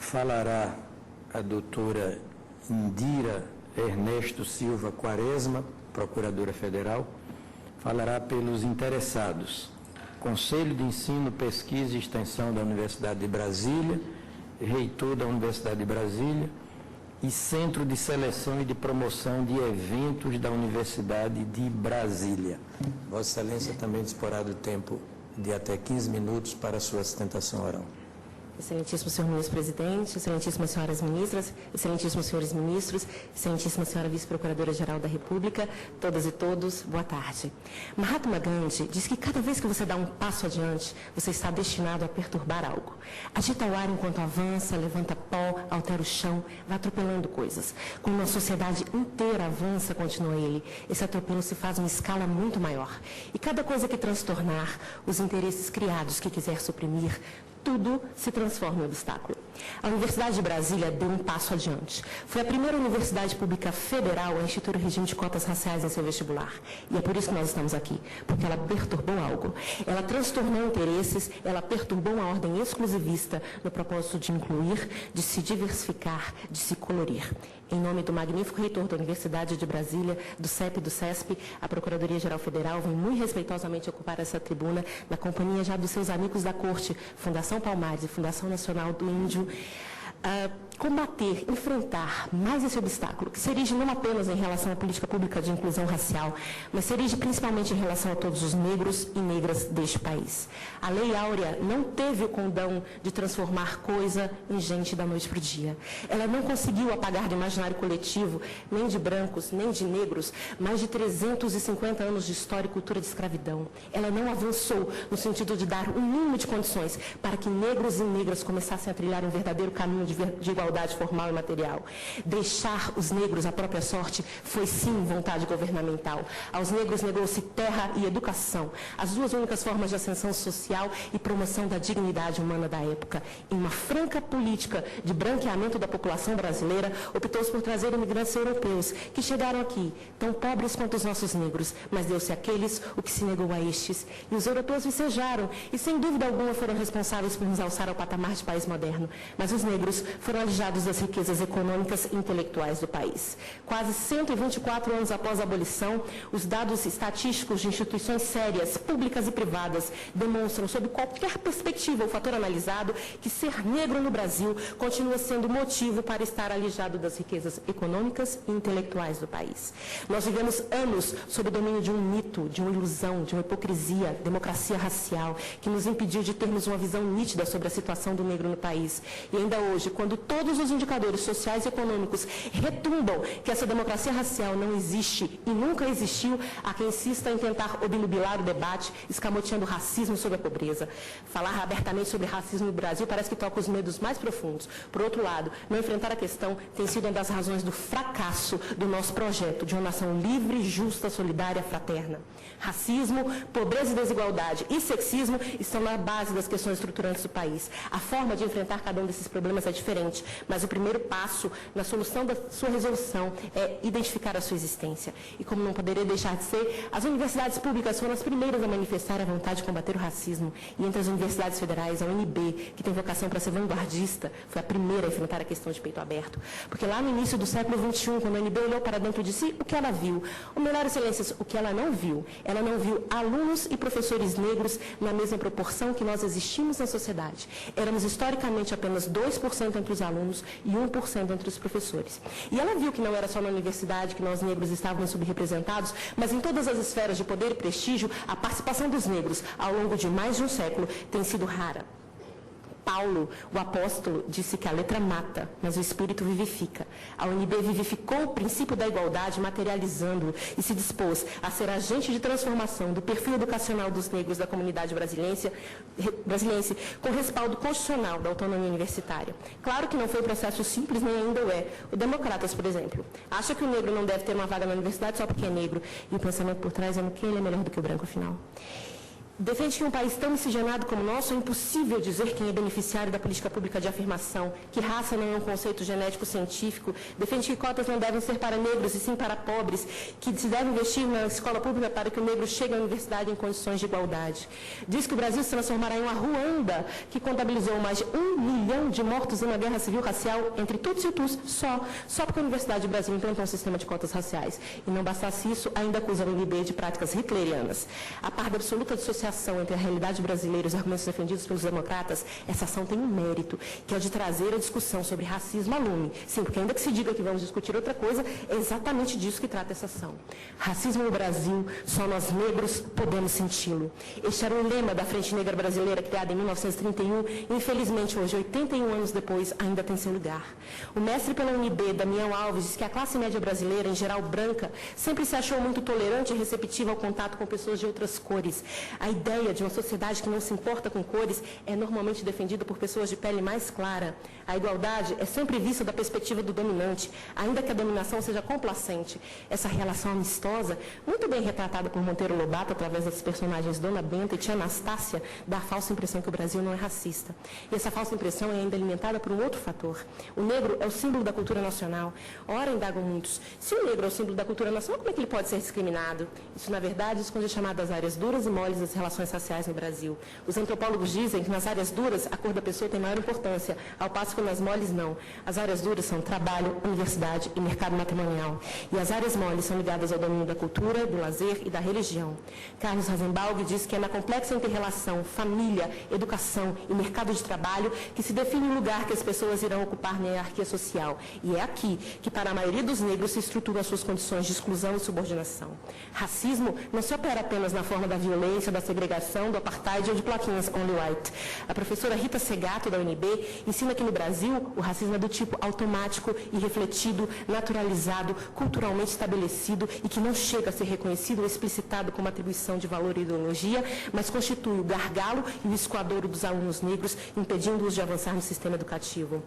falará a doutora Indira Ernesto Silva Quaresma, Procuradora Federal, falará pelos interessados. Conselho de Ensino, Pesquisa e Extensão da Universidade de Brasília, reitor da Universidade de Brasília e Centro de Seleção e de Promoção de Eventos da Universidade de Brasília. Vossa Excelência também disporá do tempo de até 15 minutos para a sua sustentação oral. Excelentíssimo senhor ministro-presidente, excelentíssimas senhoras ministras, excelentíssimos senhores ministros, excelentíssima senhora vice-procuradora-geral da República, todas e todos, boa tarde. Mahatma Gandhi diz que cada vez que você dá um passo adiante, você está destinado a perturbar algo. Agita o ar enquanto avança, levanta pó, altera o chão, vai atropelando coisas. Quando uma sociedade inteira avança, continua ele, esse atropelo se faz em escala muito maior. E cada coisa que transtornar, os interesses criados que quiser suprimir, tudo se transforma em obstáculo. A Universidade de Brasília deu um passo adiante. Foi a primeira universidade pública federal a instituir o regime de cotas raciais em seu vestibular. E é por isso que nós estamos aqui, porque ela perturbou algo. Ela transtornou interesses, ela perturbou uma ordem exclusivista no propósito de incluir, de se diversificar, de se colorir. Em nome do magnífico reitor da Universidade de Brasília, do CEP e do CESP, a Procuradoria-Geral Federal vem muito respeitosamente ocupar essa tribuna, na companhia já dos seus amigos da Corte, Fundação Palmares e Fundação Nacional do Índio, combater, enfrentar mais esse obstáculo, que se erige não apenas em relação à política pública de inclusão racial, mas se erige principalmente em relação a todos os negros e negras deste país. A Lei Áurea não teve o condão de transformar coisa em gente da noite para o dia. Ela não conseguiu apagar do imaginário coletivo, nem de brancos, nem de negros, mais de 350 anos de história e cultura de escravidão. Ela não avançou no sentido de dar um mínimo de condições para que negros e negras começassem a trilhar um verdadeiro caminho de igualdade formal e material. Deixar os negros à própria sorte foi sim vontade governamental. Aos negros negou-se terra e educação, as duas únicas formas de ascensão social e promoção da dignidade humana da época. Em uma franca política de branqueamento da população brasileira, optou-se por trazer imigrantes europeus que chegaram aqui, tão pobres quanto os nossos negros, mas deu-se àqueles o que se negou a estes. E os europeus vicejaram e, sem dúvida alguma, foram responsáveis por nos alçar ao patamar de país moderno. Mas os negros foram alijados das riquezas econômicas e intelectuais do país. Quase 124 anos após a abolição, os dados estatísticos de instituições sérias, públicas e privadas, demonstram, sob qualquer perspectiva ou fator analisado, que ser negro no Brasil continua sendo motivo para estar alijado das riquezas econômicas e intelectuais do país. Nós vivemos anos sob o domínio de um mito, de uma ilusão, de uma hipocrisia, democracia racial, que nos impediu de termos uma visão nítida sobre a situação do negro no país. E ainda hoje, quando todos os indicadores sociais e econômicos retumbam que essa democracia racial não existe e nunca existiu, há quem insista em tentar obnubilar o debate, escamoteando o racismo sobre a pobreza. Falar abertamente sobre racismo no Brasil parece que toca os medos mais profundos. Por outro lado, não enfrentar a questão tem sido uma das razões do fracasso do nosso projeto de uma nação livre, justa, solidária, fraterna. Racismo, pobreza e desigualdade e sexismo estão na base das questões estruturantes do país. A forma de enfrentar cada um desses problemas é diferente, mas o primeiro passo na solução da sua resolução é identificar a sua existência. E como não poderia deixar de ser, as universidades públicas foram as primeiras a manifestar a vontade de combater o racismo. E entre as universidades federais, a UNB, que tem vocação para ser vanguardista, foi a primeira a enfrentar a questão de peito aberto. Porque lá no início do século XXI, quando a UNB olhou para dentro de si, o que ela viu? Ou melhor, excelências, o que ela não viu? Ela não viu alunos e professores negros na mesma proporção que nós existimos na sociedade. Éramos historicamente apenas 2% entre os alunos e 1% entre os professores. E ela viu que não era só na universidade que nós negros estávamos subrepresentados, mas em todas as esferas de poder e prestígio, a participação dos negros ao longo de mais de um século tem sido rara. Paulo, o apóstolo, disse que a letra mata, mas o espírito vivifica. A UNB vivificou o princípio da igualdade, materializando-o, e se dispôs a ser agente de transformação do perfil educacional dos negros da comunidade brasilense, com respaldo constitucional da autonomia universitária. Claro que não foi um processo simples, nem ainda o é. O Democratas, por exemplo, acha que o negro não deve ter uma vaga na universidade só porque é negro, e o pensamento por trás é que ele é melhor do que o branco, afinal. Defende que em um país tão miscigenado como o nosso é impossível dizer quem é beneficiário da política pública de afirmação, que raça não é um conceito genético científico, defende que cotas não devem ser para negros e sim para pobres, que se deve investir na escola pública para que o negro chegue à universidade em condições de igualdade. Diz que o Brasil se transformará em uma Ruanda, que contabilizou mais de 1 milhão de mortos em uma guerra civil racial entre Tutsi e Tus, só porque a Universidade do Brasil implantou um sistema de cotas raciais. E não bastasse isso, ainda acusa o UNB de práticas hitlerianas. A par da absoluta dissociação entre a realidade brasileira e os argumentos defendidos pelos democratas, essa ação tem um mérito, que é o de trazer a discussão sobre racismo à lume. Sim, porque ainda que se diga que vamos discutir outra coisa, é exatamente disso que trata essa ação. Racismo no Brasil, só nós negros podemos senti-lo. Este era o lema da Frente Negra Brasileira, criada em 1931, e infelizmente hoje, 81 anos depois, ainda tem seu lugar. O mestre pela UNB, Damião Alves, diz que a classe média brasileira, em geral branca, sempre se achou muito tolerante e receptiva ao contato com pessoas de outras cores. A ideia de uma sociedade que não se importa com cores é normalmente defendida por pessoas de pele mais clara. A igualdade é sempre vista da perspectiva do dominante, ainda que a dominação seja complacente. Essa relação amistosa, muito bem retratada por Monteiro Lobato através das personagens Dona Benta e Tia Anastácia, dá a falsa impressão que o Brasil não é racista. E essa falsa impressão é ainda alimentada por um outro fator. O negro é o símbolo da cultura nacional. Ora, indagam muitos, se o negro é o símbolo da cultura nacional, como é que ele pode ser discriminado? Isso, na verdade, esconde as chamadas áreas duras e moles das relações raciais no Brasil. Os antropólogos dizem que nas áreas duras a cor da pessoa tem maior importância, ao passo que nas moles não. As áreas duras são trabalho, universidade e mercado matrimonial. E as áreas moles são ligadas ao domínio da cultura, do lazer e da religião. Carlos Rasenbalg diz que é na complexa inter-relação família, educação e mercado de trabalho que se define o lugar que as pessoas irão ocupar na hierarquia social. E é aqui que, para a maioria dos negros, se estruturam as suas condições de exclusão e subordinação. Racismo não se opera apenas na forma da violência, da segregação, do apartheid ou de plaquinhas Only White. A professora Rita Segato, da UNB, ensina que no Brasil o racismo é do tipo automático e refletido, naturalizado, culturalmente estabelecido e que não chega a ser reconhecido ou explicitado como atribuição de valor e ideologia, mas constitui o gargalo e o escoadouro dos alunos negros, impedindo-os de avançar no sistema educativo.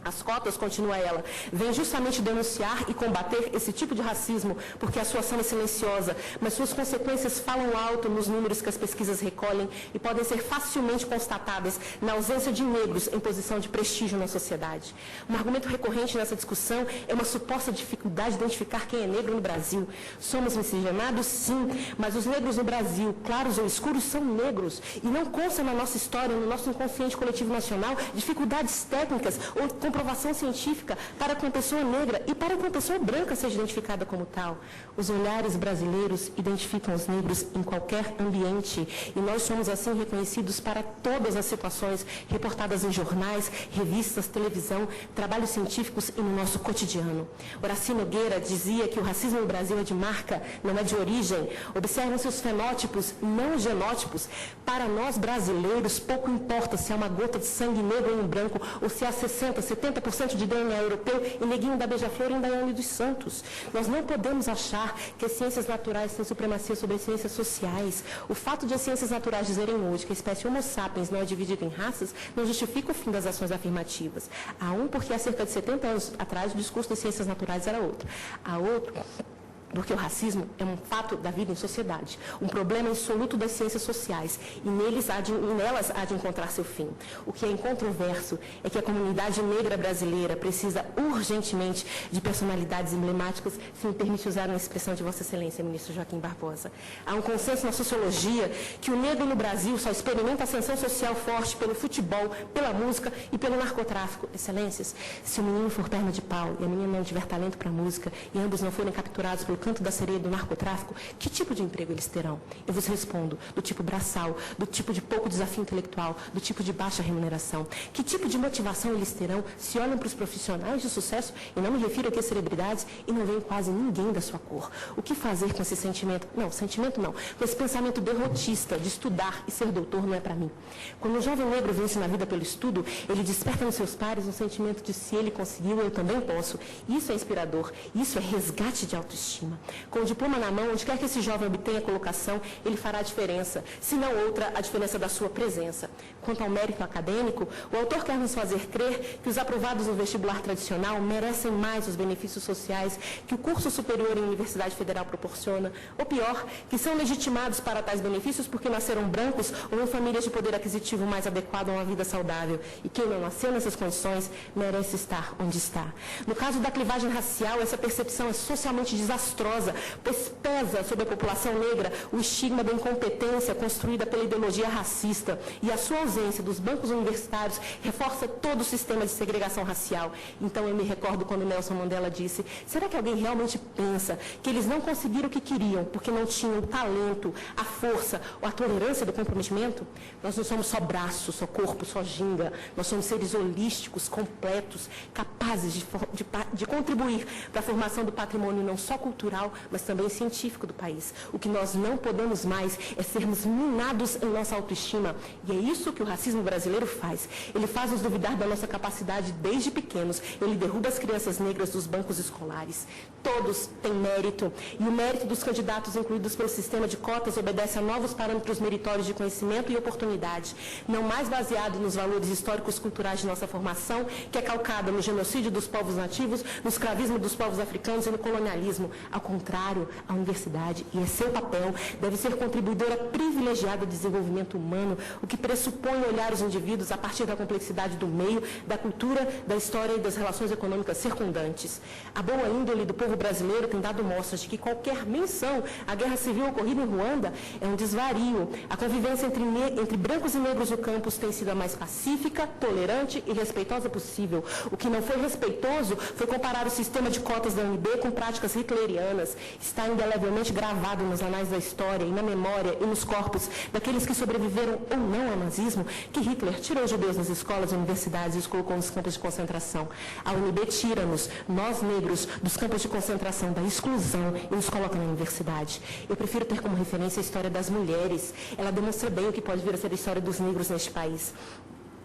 As cotas, continua ela, vêm justamente denunciar e combater esse tipo de racismo, porque a sua ação é silenciosa, mas suas consequências falam alto nos números que as pesquisas recolhem e podem ser facilmente constatadas na ausência de negros em posição de prestígio na sociedade. Um argumento recorrente nessa discussão é uma suposta dificuldade de identificar quem é negro no Brasil. Somos miscigenados, sim, mas os negros no Brasil, claros ou escuros, são negros. E não consta na nossa história, no nosso inconsciente coletivo nacional, dificuldades técnicas ou comprovação científica para que uma pessoa negra e para que uma pessoa branca seja identificada como tal. Os olhares brasileiros identificam os negros em qualquer ambiente e nós somos assim reconhecidos para todas as situações reportadas em jornais, revistas, televisão, trabalhos científicos e no nosso cotidiano. Horaci Nogueira dizia que o racismo no Brasil é de marca, não é de origem. Observam-se os fenótipos, não os genótipos. Para nós brasileiros, pouco importa se há uma gota de sangue negro em um branco ou se há 60%, 70% de DNA europeu e neguinho da Beija-Flor em Daiane dos Santos. Nós não podemos achar que as ciências naturais têm supremacia sobre as ciências sociais. O fato de as ciências naturais dizerem hoje que a espécie Homo sapiens não é dividida em raças não justifica o fim das ações afirmativas. Há um porque há cerca de 70 anos atrás o discurso das ciências naturais era outro. Há outro porque o racismo é um fato da vida em sociedade, um problema insoluto das ciências sociais, e nelas há de encontrar seu fim. O que é incontroverso é que a comunidade negra brasileira precisa urgentemente de personalidades emblemáticas, se me permite usar uma expressão de Vossa Excelência, ministro Joaquim Barbosa. Há um consenso na sociologia que o negro no Brasil só experimenta ascensão social forte pelo futebol, pela música e pelo narcotráfico. Excelências, se o menino for perna de pau e a menina não tiver talento para música e ambos não forem capturados pelo canto da sereia do narcotráfico, que tipo de emprego eles terão? Eu vos respondo, do tipo braçal, do tipo de pouco desafio intelectual, do tipo de baixa remuneração. Que tipo de motivação eles terão se olham para os profissionais de sucesso, e não me refiro aqui a celebridades, e não vem quase ninguém da sua cor? O que fazer com esse sentimento? Não, sentimento não. Com esse pensamento derrotista de estudar e ser doutor não é para mim. Quando um jovem negro vence na vida pelo estudo, ele desperta nos seus pares um sentimento de se ele conseguiu, eu também posso. Isso é inspirador, isso é resgate de autoestima. escola. Com o diploma na mão, onde quer que esse jovem obtenha colocação, ele fará a diferença, se não outra, a diferença da sua presença. Quanto ao mérito acadêmico, o autor quer nos fazer crer que os aprovados no vestibular tradicional merecem mais os benefícios sociais que o curso superior em Universidade Federal proporciona, ou pior, que são legitimados para tais benefícios porque nasceram brancos ou em famílias de poder aquisitivo mais adequado a uma vida saudável. E quem não nasceu nessas condições merece estar onde está. No caso da clivagem racial, essa percepção é socialmente desastrosa, pois pesa sobre a população negra o estigma da incompetência construída pela ideologia racista, e a sua ausência dos bancos universitários reforça todo o sistema de segregação racial. Então eu me recordo quando Nelson Mandela disse: será que alguém realmente pensa que eles não conseguiram o que queriam porque não tinham o talento, a força ou a tolerância do comprometimento? Nós não somos só braço, só corpo, só ginga. Nós somos seres holísticos, completos, capazes de contribuir para a formação do patrimônio não só cultural, mas também científico do país. O que nós não podemos mais é sermos minados em nossa autoestima. E é isso que o racismo brasileiro faz. Ele faz nos duvidar da nossa capacidade desde pequenos. Ele derruba as crianças negras dos bancos escolares. Todos têm mérito. E o mérito dos candidatos incluídos pelo sistema de cotas obedece a novos parâmetros meritórios de conhecimento e oportunidade, não mais baseado nos valores históricos culturais de nossa formação, que é calcada no genocídio dos povos nativos, no escravismo dos povos africanos e no colonialismo. Ao contrário, a universidade, e é seu papel, deve ser contribuidora privilegiada do desenvolvimento humano, o que pressupõe olhar os indivíduos a partir da complexidade do meio, da cultura, da história e das relações econômicas circundantes. A boa índole do povo brasileiro tem dado mostras de que qualquer menção à guerra civil ocorrida em Ruanda é um desvario. A convivência entre brancos e negros no campus tem sido a mais pacífica, tolerante e respeitosa possível. O que não foi respeitoso foi comparar o sistema de cotas da UNB com práticas hitlerianas. Está indelevelmente gravado nos anais da história e na memória e nos corpos daqueles que sobreviveram ou não ao nazismo, que Hitler tirou os judeus das escolas e universidades e os colocou nos campos de concentração. A UNB tira-nos, nós negros, dos campos de concentração, da exclusão, e nos coloca na universidade. Eu prefiro ter como referência a história das mulheres. Ela demonstra bem o que pode vir a ser a história dos negros neste país.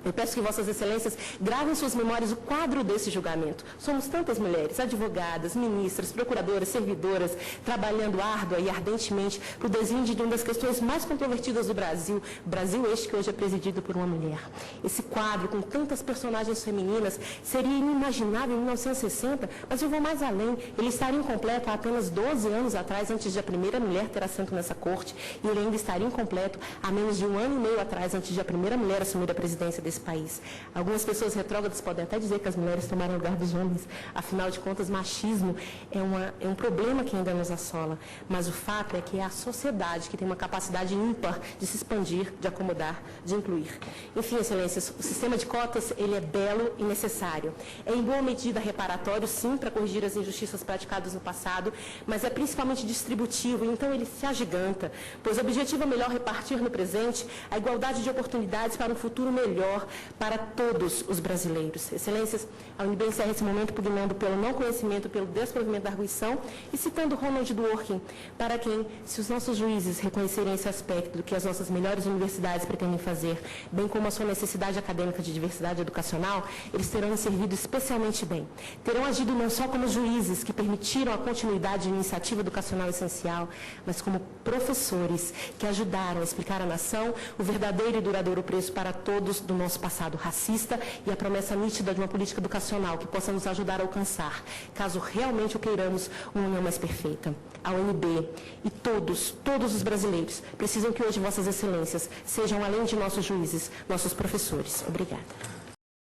Eu peço que Vossas Excelências gravem em suas memórias o quadro desse julgamento. Somos tantas mulheres, advogadas, ministras, procuradoras, servidoras, trabalhando árdua e ardentemente para o desenho de uma das questões mais controvertidas do Brasil. Brasil este que hoje é presidido por uma mulher. Esse quadro, com tantas personagens femininas, seria inimaginável em 1960, mas eu vou mais além. Ele estaria incompleto há apenas 12 anos atrás, antes de a primeira mulher ter assento nessa corte, e ele ainda estaria incompleto há menos de 1 ano e meio atrás, antes de a primeira mulher assumir a presidência desse país. Algumas pessoas retrógradas podem até dizer que as mulheres tomaram o lugar dos homens. Afinal de contas, machismo é um problema que ainda nos assola. Mas o fato é que é a sociedade que tem uma capacidade ímpar de se expandir, de acomodar, de incluir. Enfim, Excelências, o sistema de cotas, ele é belo e necessário. É em boa medida reparatório, sim, para corrigir as injustiças praticadas no passado, mas é principalmente distributivo, e então ele se agiganta, pois o objetivo é melhor repartir no presente a igualdade de oportunidades para um futuro melhor para todos os brasileiros. Excelências, a UNB encerra esse momento pugnando pelo não conhecimento, pelo desprovimento da arguição e citando Ronald Dworkin, para quem, se os nossos juízes reconhecerem esse aspecto do que as nossas melhores universidades pretendem fazer, bem como a sua necessidade acadêmica de diversidade educacional, eles terão servido especialmente bem. Terão agido não só como juízes que permitiram a continuidade de iniciativa educacional essencial, mas como professores que ajudaram a explicar à nação o verdadeiro e duradouro preço para todos do nosso passado racista e a promessa nítida de uma política educacional que possa nos ajudar a alcançar, caso realmente o queiramos, uma união mais perfeita. A UNB e todos os brasileiros precisam que hoje Vossas Excelências sejam, além de nossos juízes, nossos professores. Obrigada.